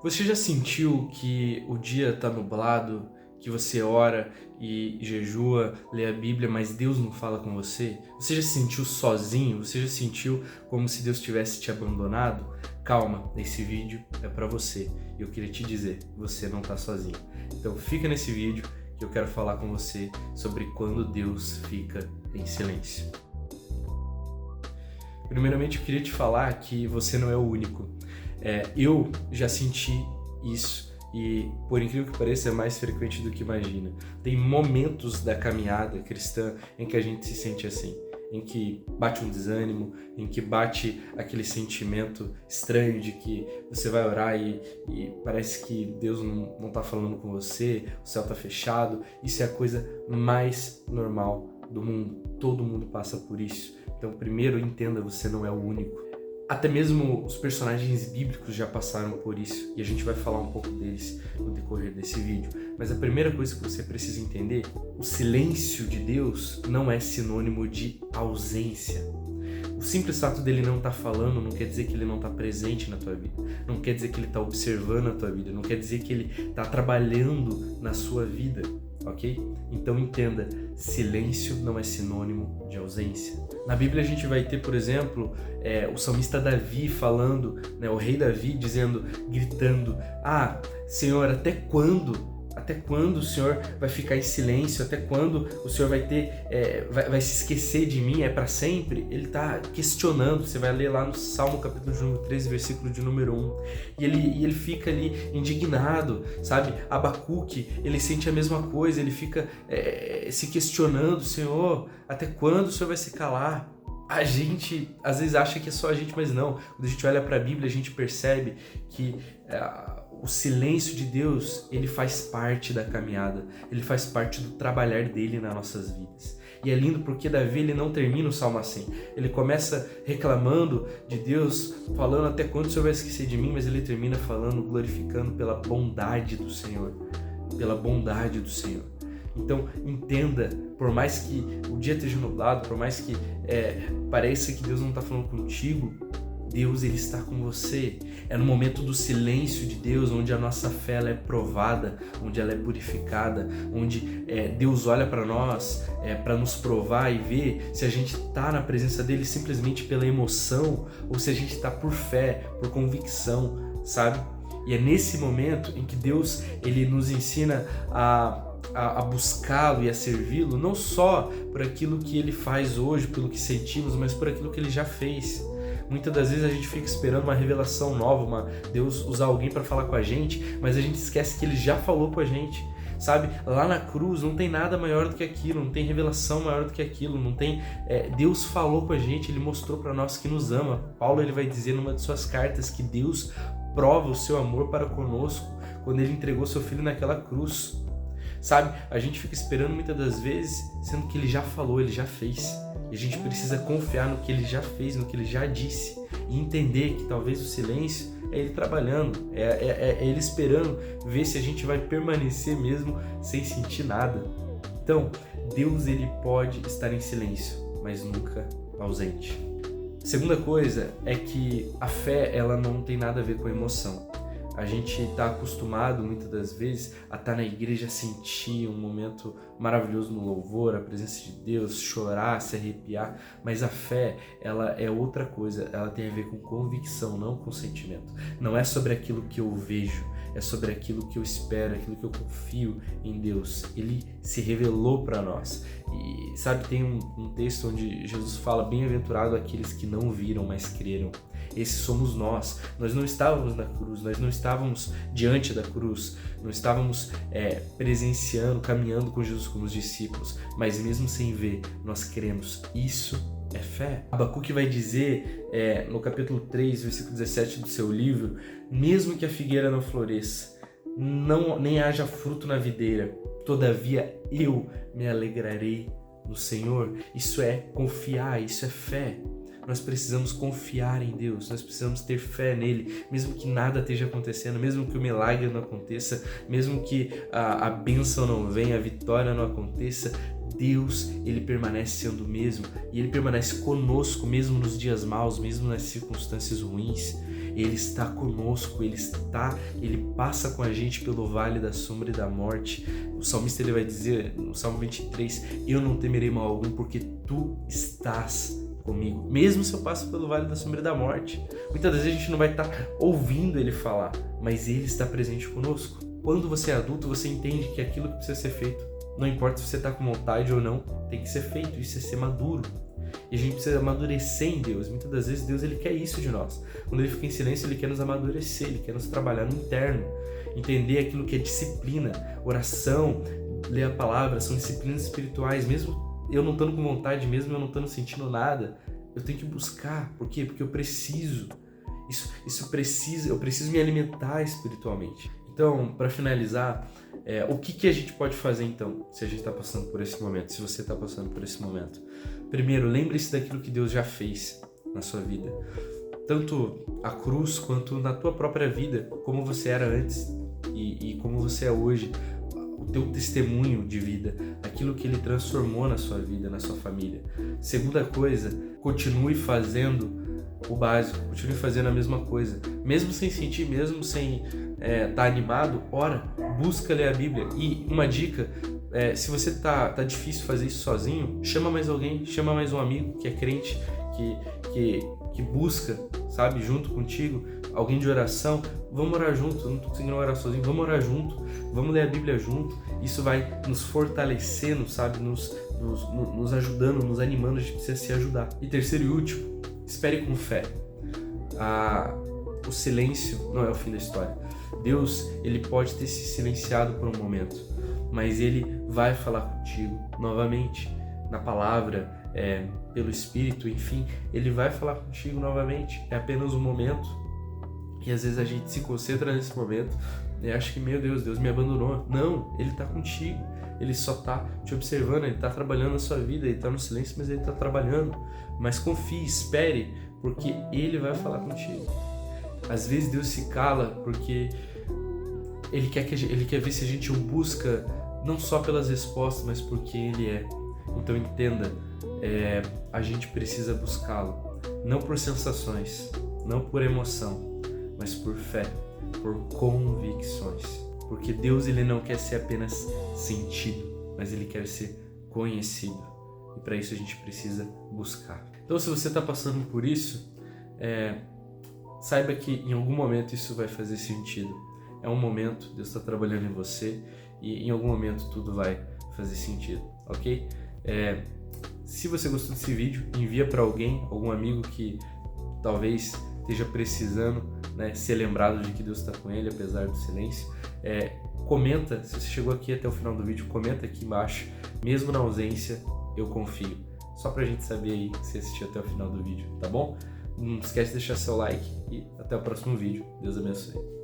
Você já sentiu que o dia está nublado, que você ora e jejua, lê a Bíblia, mas Deus não fala com você? Você já se sentiu sozinho? Você já sentiu como se Deus tivesse te abandonado? Calma, esse vídeo é para você. E eu queria te dizer, você não está sozinho. Então fica nesse vídeo que eu quero falar com você sobre quando Deus fica em silêncio. Primeiramente, eu queria te falar que você não é o único. Eu já senti isso e, por incrível que pareça, é mais frequente do que imagina. Tem momentos da caminhada cristã em que a gente se sente assim, em que bate um desânimo, em que bate aquele sentimento estranho de que você vai orar e parece que Deus não está falando com você, o céu está fechado. Isso é a coisa mais normal do mundo. Todo mundo passa por isso. Então, primeiro, entenda, você não é o único. Até mesmo os personagens bíblicos já passaram por isso, e a gente vai falar um pouco deles no decorrer desse vídeo. Mas a primeira coisa que você precisa entender, o silêncio de Deus não é sinônimo de ausência. O simples fato dele não estar falando não quer dizer que ele não está presente na tua vida, não quer dizer que ele está observando a tua vida, não quer dizer que ele está trabalhando na sua vida, ok? Então entenda, silêncio não é sinônimo de ausência. Na Bíblia a gente vai ter, por exemplo, o salmista Davi falando, o rei Davi dizendo, gritando, Senhor, até quando o Senhor vai ficar em silêncio? Até quando o Senhor vai vai se esquecer de mim? É para sempre? Ele está questionando. Você vai ler lá no Salmo capítulo número 13, versículo de número 1. E ele fica ali indignado, sabe? Abacuque, ele sente a mesma coisa. Ele fica se questionando. Senhor, até quando o Senhor vai se calar? A gente às vezes acha que é só a gente, mas não. Quando a gente olha para a Bíblia, a gente percebe que o silêncio de Deus, ele faz parte da caminhada, ele faz parte do trabalhar dele nas nossas vidas. E é lindo porque Davi, ele não termina o salmo assim. Ele começa reclamando de Deus, falando até quando o Senhor vai esquecer de mim, mas ele termina falando, glorificando pela bondade do Senhor, pela bondade do Senhor. Então entenda, por mais que o dia esteja nublado, por mais que pareça que Deus não está falando contigo, Deus, ele está com você. É no momento do silêncio de Deus onde a nossa fé ela é provada, onde ela é purificada, onde Deus olha para nós para nos provar e ver se a gente está na presença dele simplesmente pela emoção ou se a gente está por fé, por convicção, sabe? E é nesse momento em que Deus ele nos ensina a buscá-lo e a servi-lo, não só por aquilo que ele faz hoje, pelo que sentimos, mas por aquilo que ele já fez. Muitas das vezes a gente fica esperando uma revelação nova, Deus usar alguém para falar com a gente, mas a gente esquece que ele já falou com a gente, sabe? Lá na cruz não tem nada maior do que aquilo, não tem revelação maior do que aquilo, não tem... Deus falou com a gente, ele mostrou para nós que nos ama. Paulo ele vai dizer numa de suas cartas que Deus prova o seu amor para conosco quando ele entregou seu filho naquela cruz. Sabe, a gente fica esperando muitas das vezes, sendo que ele já falou, ele já fez. E a gente precisa confiar no que ele já fez, no que ele já disse. E entender que talvez o silêncio é ele trabalhando, é ele esperando ver se a gente vai permanecer mesmo sem sentir nada. Então, Deus ele pode estar em silêncio, mas nunca ausente. Segunda coisa é que a fé ela não tem nada a ver com emoção. A gente está acostumado, muitas das vezes, a estar na igreja, sentir um momento maravilhoso no louvor, a presença de Deus, chorar, se arrepiar, mas a fé, ela é outra coisa, ela tem a ver com convicção, não com sentimento. Não é sobre aquilo que eu vejo, é sobre aquilo que eu espero, aquilo que eu confio em Deus. Ele se revelou para nós. E sabe, tem um texto onde Jesus fala, bem-aventurado aqueles que não viram, mas creram. Esses somos nós. Nós não estávamos na cruz, nós não estávamos diante da cruz, não estávamos presenciando, caminhando com Jesus como os discípulos, mas mesmo sem ver, nós cremos. Isso é fé. Abacuque vai dizer no capítulo 3, versículo 17 do seu livro, mesmo que a figueira não floresça, nem haja fruto na videira, todavia eu me alegrarei no Senhor. Isso é confiar, isso é fé. Nós precisamos confiar em Deus, nós precisamos ter fé nele, mesmo que nada esteja acontecendo, mesmo que o milagre não aconteça, mesmo que a bênção não venha, a vitória não aconteça, Deus, ele permanece sendo o mesmo e ele permanece conosco mesmo nos dias maus, mesmo nas circunstâncias ruins. Ele está conosco, Ele passa com a gente pelo vale da sombra e da morte. O salmista ele vai dizer no Salmo 23, eu não temerei mal algum porque tu estás comigo. Mesmo se eu passo pelo vale da sombra e da morte. Muitas vezes a gente não vai estar ouvindo ele falar, mas ele está presente conosco. Quando você é adulto, você entende que aquilo que precisa ser feito, não importa se você está com vontade ou não, tem que ser feito. Isso é ser maduro. E a gente precisa amadurecer em Deus. Muitas das vezes Deus ele quer isso de nós. Quando ele fica em silêncio, ele quer nos amadurecer, ele quer nos trabalhar no interno, entender aquilo que é disciplina, oração, ler a palavra, são disciplinas espirituais. Mesmo eu não estando com vontade, mesmo eu não estando sentindo nada, eu tenho que buscar. Por quê? Porque eu preciso. Eu preciso me alimentar espiritualmente. Então, para finalizar, o que a gente pode fazer então, se a gente está passando por esse momento, se você está passando por esse momento? Primeiro, lembre-se daquilo que Deus já fez na sua vida. Tanto a cruz quanto na tua própria vida, como você era antes e como você é hoje. O teu testemunho de vida, aquilo que Ele transformou na sua vida, na sua família. Segunda coisa, continue fazendo o básico, continue fazendo a mesma coisa. Mesmo sem sentir, mesmo sem estar animado, ora, busca ler a Bíblia. E uma dica, se você tá difícil fazer isso sozinho, chama mais alguém, chama mais um amigo que é crente, que busca, sabe, junto contigo, alguém de oração. Vamos orar junto, eu não tô conseguindo orar sozinho, vamos orar junto, vamos ler a Bíblia junto. Isso vai nos fortalecendo, sabe, nos ajudando, nos animando. A gente precisa se ajudar. E terceiro e último, espere com fé. O silêncio não é o fim da história. Deus, ele pode ter se silenciado por um momento, mas ele vai falar contigo novamente, na palavra, pelo Espírito, enfim, ele vai falar contigo novamente. É apenas um momento, e às vezes a gente se concentra nesse momento e acha que, meu Deus, Deus me abandonou. Não, ele está contigo, ele só está te observando, ele está trabalhando na sua vida, ele está no silêncio, mas ele está trabalhando. Mas confie, espere, porque ele vai falar contigo. Às vezes Deus se cala porque ele quer ver se a gente o busca não só pelas respostas, mas porque ele é. Então entenda, a gente precisa buscá-lo, não por sensações, não por emoção, mas por fé, por convicções. Porque Deus ele não quer ser apenas sentido, mas ele quer ser conhecido. E para isso a gente precisa buscar. Então se você está passando por isso, saiba que em algum momento isso vai fazer sentido. É um momento, Deus está trabalhando em você e em algum momento tudo vai fazer sentido, ok? Se você gostou desse vídeo, envia para alguém, algum amigo que talvez esteja precisando, né, ser lembrado de que Deus está com ele, apesar do silêncio. Comenta, se você chegou aqui até o final do vídeo, comenta aqui embaixo, mesmo na ausência, eu confio. Só pra gente saber aí que você assistiu até o final do vídeo, tá bom? Não esquece de deixar seu like e até o próximo vídeo. Deus abençoe.